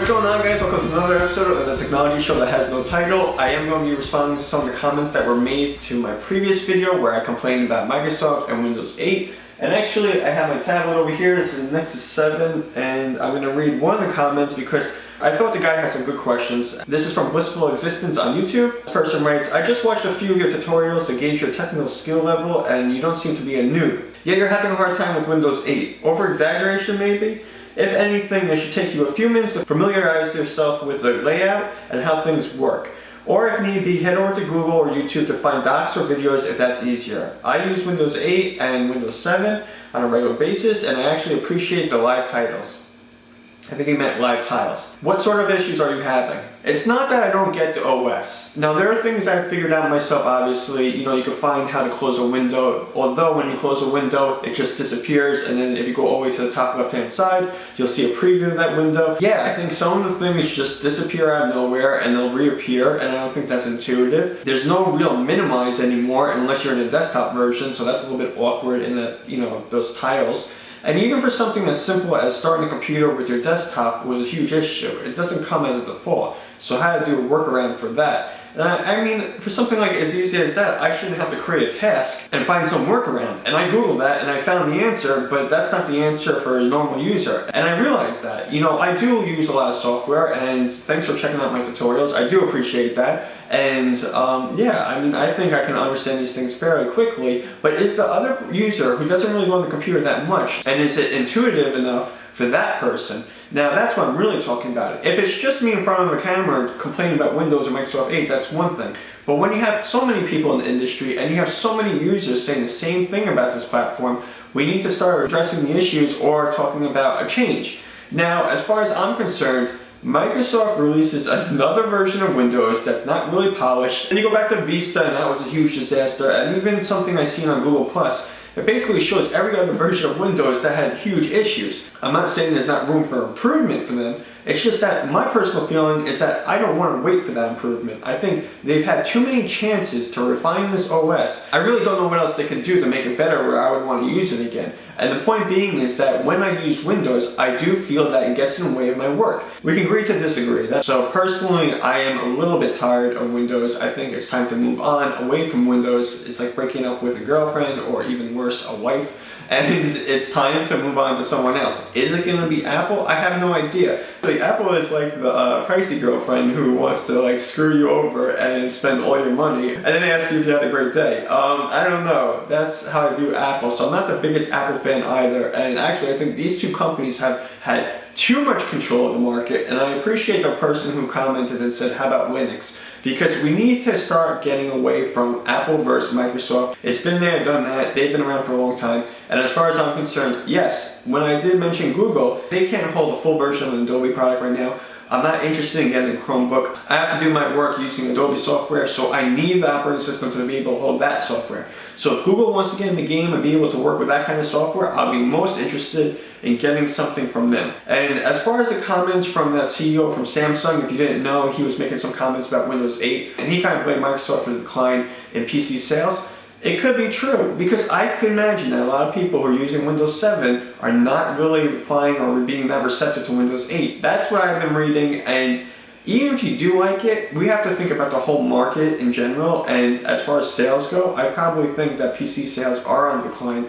What's going on, guys? Welcome to another episode of the technology show that has no title. I am going to be responding to some of the comments that were made to my previous video where I complained about Microsoft and Windows 8. And actually, I have my tablet over here. This is the Nexus 7, and I'm going to read one of the comments because I thought the guy had some good questions. This is from Blissful Existence on YouTube. This person writes, I just watched a few of your tutorials to gauge your technical skill level, and you don't seem to be a noob. Yet you're having a hard time with Windows 8. Over-exaggeration, maybe? If anything, it should take you a few minutes to familiarize yourself with the layout and how things work. Or if need be, head over to Google or YouTube to find docs or videos if that's easier. I use Windows 8 and Windows 7 on a regular basis, and I actually appreciate the live titles. I think he meant live tiles. What sort of issues are you having? It's not that I don't get the OS. Now, there are things I figured out myself, obviously. You know, you can find how to close a window, although when you close a window, it just disappears, and then if you go all the way to the top left-hand side, you'll see a preview of that window. Yeah, I think some of the things just disappear out of nowhere, and they'll reappear, and I don't think that's intuitive. There's no real minimize anymore unless you're in a desktop version, so that's a little bit awkward in the, those tiles. And even for something as simple as starting a computer with your desktop was a huge issue. It doesn't come as a default. So how to do a workaround for that. And I mean, for something like as easy as that, I shouldn't have to create a task and find some workaround. And I Googled that and I found the answer, but that's not the answer for a normal user. And I realized that, I do use a lot of software, and thanks for checking out my tutorials. I do appreciate that. And yeah, I mean, I think I can understand these things fairly quickly, but is the other user who doesn't really go on the computer that much, and is it intuitive enough for that person? Now that's what I'm really talking about. If it's just me in front of a camera complaining about Windows or Microsoft 8, that's one thing. But when you have so many people in the industry and you have so many users saying the same thing about this platform, we need to start addressing the issues or talking about a change. Now, as far as I'm concerned, Microsoft releases another version of Windows that's not really polished. And you go back to Vista, and that was a huge disaster. And even something I've seen on Google+, it basically shows every other version of Windows that had huge issues. I'm not saying there's not room for improvement for them. It's just that my personal feeling is that I don't want to wait for that improvement. I think they've had too many chances to refine this OS. I really don't know what else they can do to make it better where I would want to use it again. And the point being is that when I use Windows, I do feel that it gets in the way of my work. We can agree to disagree. So personally, I am a little bit tired of Windows. I think it's time to move on away from Windows. It's like breaking up with a girlfriend, or even worse, a wife. And it's time to move on to someone else. Is it going to be Apple? I have no idea. Apple is like the pricey girlfriend who wants to screw you over and spend all your money and then ask you if you had a great day. I don't know. That's how I view Apple. So I'm not the biggest Apple fan either. And actually, I think these two companies have had too much control of the market, and I appreciate the person who commented and said, how about Linux? Because we need to start getting away from Apple versus Microsoft. It's been there, done that. They've been around for a long time. And as far as I'm concerned, yes, when I did mention Google, they can't hold a full version of an Adobe product right now. I'm not interested in getting a Chromebook. I have to do my work using Adobe software, so I need the operating system to be able to hold that software. So if Google wants to get in the game and be able to work with that kind of software, I'll be most interested in getting something from them. And as far as the comments from that CEO from Samsung, if you didn't know, he was making some comments about Windows 8, and he kind of blamed Microsoft for the decline in PC sales. It could be true, because I could imagine that a lot of people who are using Windows 7 are not really applying or being that receptive to Windows 8. That's what I've been reading, and even if you do like it, we have to think about the whole market in general, and as far as sales go, I probably think that PC sales are on decline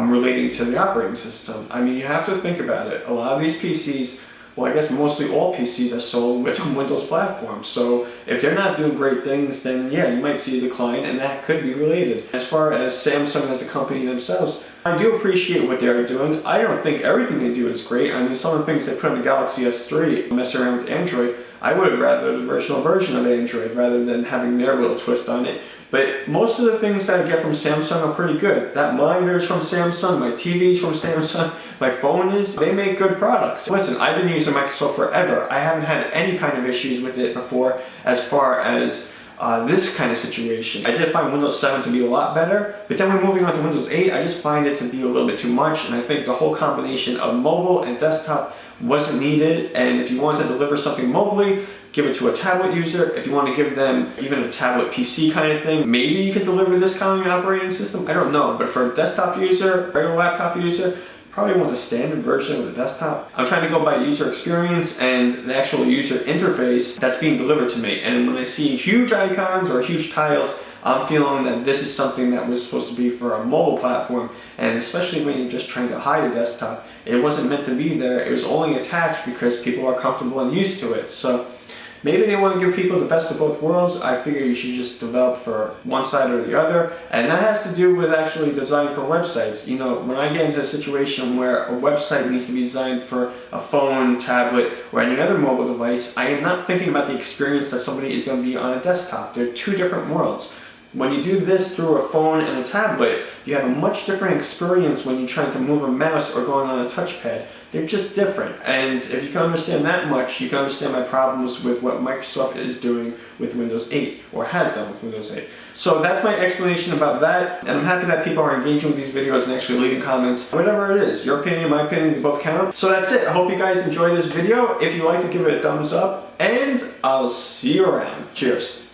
relating to the operating system. I mean, you have to think about it. A lot of these PCs, well, I guess mostly all PCs are sold with a Windows platform. So if they're not doing great things, then yeah, you might see a decline, and that could be related. As far as Samsung as a company themselves, I do appreciate what they're doing. I don't think everything they do is great. I mean, some of the things they put on the Galaxy S3, mess around with Android, I would have rather the original version of Android rather than having their little twist on it. But most of the things that I get from Samsung are pretty good. That monitor is from Samsung, my TV's from Samsung, my phone is. They make good products. Listen, I've been using Microsoft forever. I haven't had any kind of issues with it before as far as this kind of situation. I did find Windows 7 to be a lot better, but then when moving on to Windows 8, I just find it to be a little bit too much, and I think the whole combination of mobile and desktop wasn't needed. And if you want to deliver something mobilely, give it to a tablet user. If you want to give them even a tablet PC kind of thing, maybe you could deliver this kind of operating system. I don't know, but for a desktop user, regular laptop user, probably want the standard version of the desktop. I'm trying to go by user experience and the actual user interface that's being delivered to me. And when I see huge icons or huge tiles, I'm feeling that this is something that was supposed to be for a mobile platform, and especially when you're just trying to hide a desktop, it wasn't meant to be there. It was only attached because people are comfortable and used to it. So maybe they want to give people the best of both worlds. I figure you should just develop for one side or the other, and that has to do with actually design for websites. You know, when I get into a situation where a website needs to be designed for a phone, tablet, or any other mobile device, I am not thinking about the experience that somebody is going to be on a desktop. They're two different worlds. When you do this through a phone and a tablet, you have a much different experience when you're trying to move a mouse or going on a touchpad. They're just different. And if you can understand that much, you can understand my problems with what Microsoft is doing with Windows 8, or has done with Windows 8. So that's my explanation about that, and I'm happy that people are engaging with these videos and actually leaving comments. Whatever it is, your opinion, my opinion, they both count. So that's it. I hope you guys enjoyed this video. If you like to give it a thumbs up, and I'll see you around. Cheers.